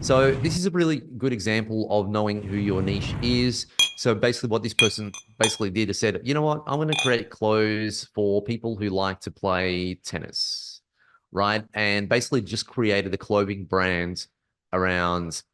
So this is a really good example of knowing who your niche is. So basically what this person basically did is said, you know what, I'm going to create clothes for people who like to play tennis, right? And basically just created a clothing brand around,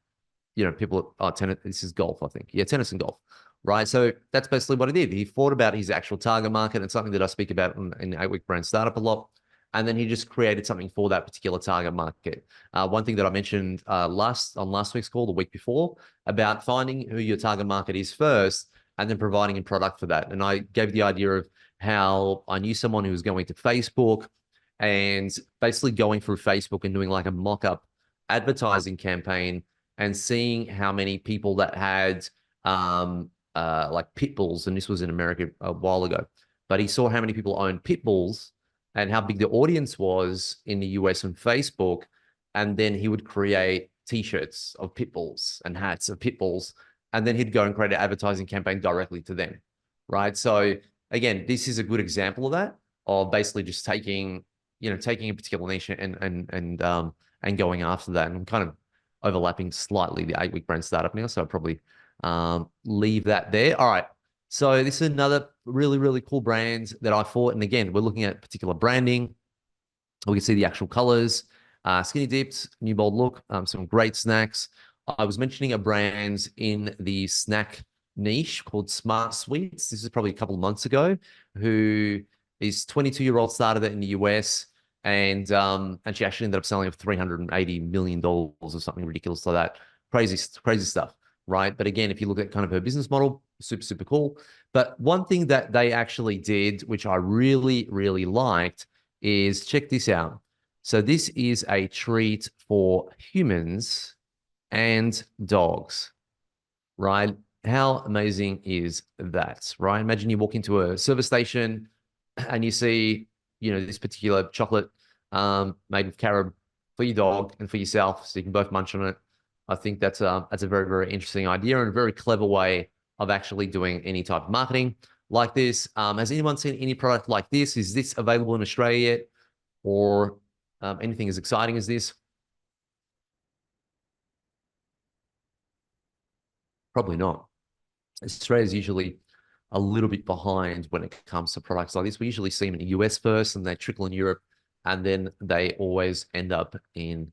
people, oh, tennis, this is golf, I think. Yeah, tennis and golf, right? So that's basically what he did. He thought about his actual target market and something that I speak about in 8-Week Brand Startup a lot. And then he just created something for that particular target market. One thing that I mentioned last week's call, the week before, about finding who your target market is first, and then providing a product for that. And I gave the idea of how I knew someone who was going to Facebook and basically going through Facebook and doing like a mock-up advertising campaign and seeing how many people that had like pit bulls, and this was in America a while ago, but he saw how many people owned pit bulls and how big the audience was in the US on Facebook. And then he would create t-shirts of pit bulls and hats of pit bulls. And then he'd go and create an advertising campaign directly to them. Right. So again, this is a good example of that, of basically just taking a particular niche and going after that. And I'm kind of overlapping slightly the 8-Week Brand Startup now. So I'll probably leave that there. All right. So this is another really, really cool brand that I thought. And again, we're looking at particular branding. We can see the actual colors, skinny dipped, new bold look, some great snacks. I was mentioning a brand in the snack niche called Smart Sweets. This is probably a couple of months ago, who is 22-year-old, started it in the US. And she actually ended up selling for $380 million or something ridiculous like that. Crazy, crazy stuff, right? But again, if you look at kind of her business model, super, super cool. But one thing that they actually did, which I really, really liked, is check this out. So this is a treat for humans and dogs, right? How amazing is that, right? Imagine you walk into a service station and you see, this particular chocolate made with carob for your dog and for yourself, so you can both munch on it. I think that's a very, very interesting idea and a very clever way of actually doing any type of marketing like this. Has anyone seen any product like this? Is this available in Australia yet, or anything as exciting as this? Probably not. Australia's usually a little bit behind when it comes to products like this. We usually see them in the US first, and they trickle in Europe, and then they always end up in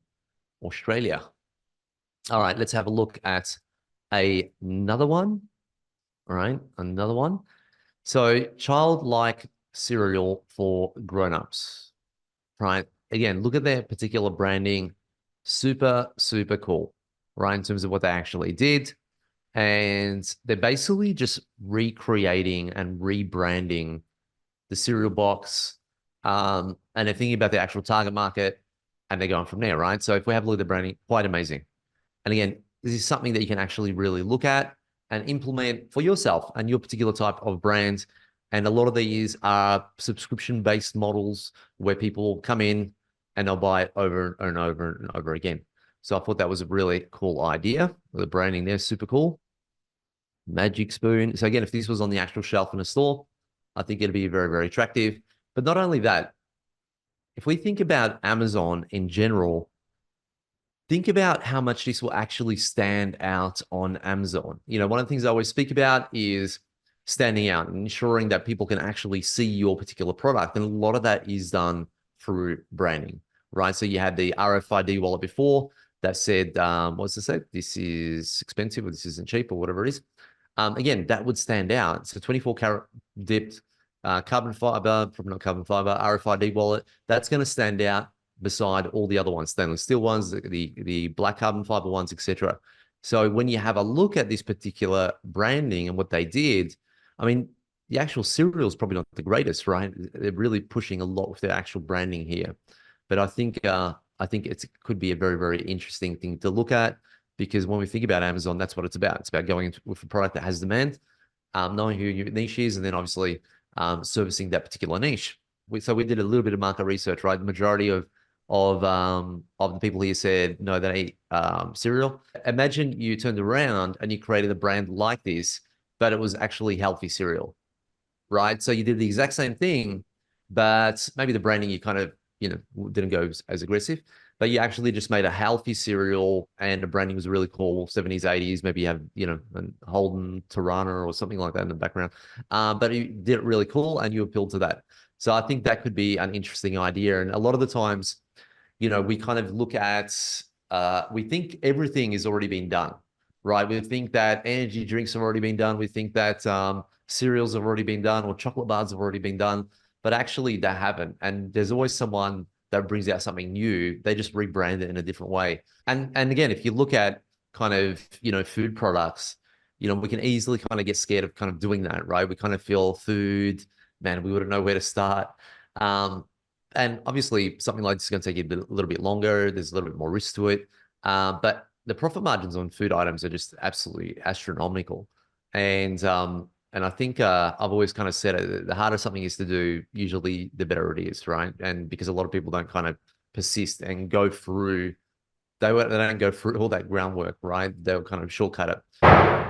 Australia. All right, let's have a look at another one. All right, another one. So childlike cereal for grown-ups, right? Again, look at their particular branding. Super, super cool, right? In terms of what they actually did. And they're basically just recreating and rebranding the cereal box. And they're thinking about the actual target market, and they're going from there, right? So if we have a look at the branding, quite amazing. And again, this is something that you can actually really look at and implement for yourself and your particular type of brand. And a lot of these are subscription-based models where people come in and they'll buy it over and over and over again. So I thought that was a really cool idea. The branding there, super cool. Magic spoon. So again, if this was on the actual shelf in a store, I think it'd be very, very attractive. But not only that, if we think about Amazon in general, think about how much this will actually stand out on Amazon. One of the things I always speak about is standing out and ensuring that people can actually see your particular product. And a lot of that is done through branding, right? So you had the RFID wallet before that said, what's it say? This is expensive, or this isn't cheap, or whatever it is. Again, that would stand out. So 24 karat dipped carbon fiber, probably not carbon fiber, RFID wallet, that's going to stand out beside all the other ones, stainless steel ones, the black carbon fiber ones, etc. So when you have a look at this particular branding and what they did, I mean, the actual cereal is probably not the greatest, right? They're really pushing a lot with their actual branding here. But I think it could be a very, very interesting thing to look at, because when we think about Amazon, that's what it's about. It's about going with a product that has demand, knowing who your niche is, and then obviously servicing that particular niche. So we did a little bit of market research, right? The majority of the people here said no, they eat cereal. Imagine you turned around and you created a brand like this, but it was actually healthy cereal, right? So you did the exact same thing, but maybe the branding you kind of didn't go as aggressive. but you actually just made a healthy cereal and the branding was really cool, 70s, 80s. Maybe you have, a Holden Tirana or something like that in the background. But you did it really cool and you appealed to that. So I think that could be an interesting idea. And a lot of the times, we kind of look at, we think everything is already been done, right? We think that energy drinks have already been done. We think that cereals have already been done or chocolate bars have already been done, but actually they haven't. And there's always someone that brings out something new. They just rebrand it in a different way. And again, if you look at kind of, food products, we can easily kind of get scared of kind of doing that, right? We kind of feel food, man, we wouldn't know where to start. Um, and obviously, something like this is going to take you a little bit longer. There's a little bit more risk to it. But the profit margins on food items are just absolutely astronomical. And I think I've always kind of said the harder something is to do, usually the better it is, right? And because a lot of people don't kind of persist and go through, they don't go through all that groundwork, right? They'll kind of shortcut it.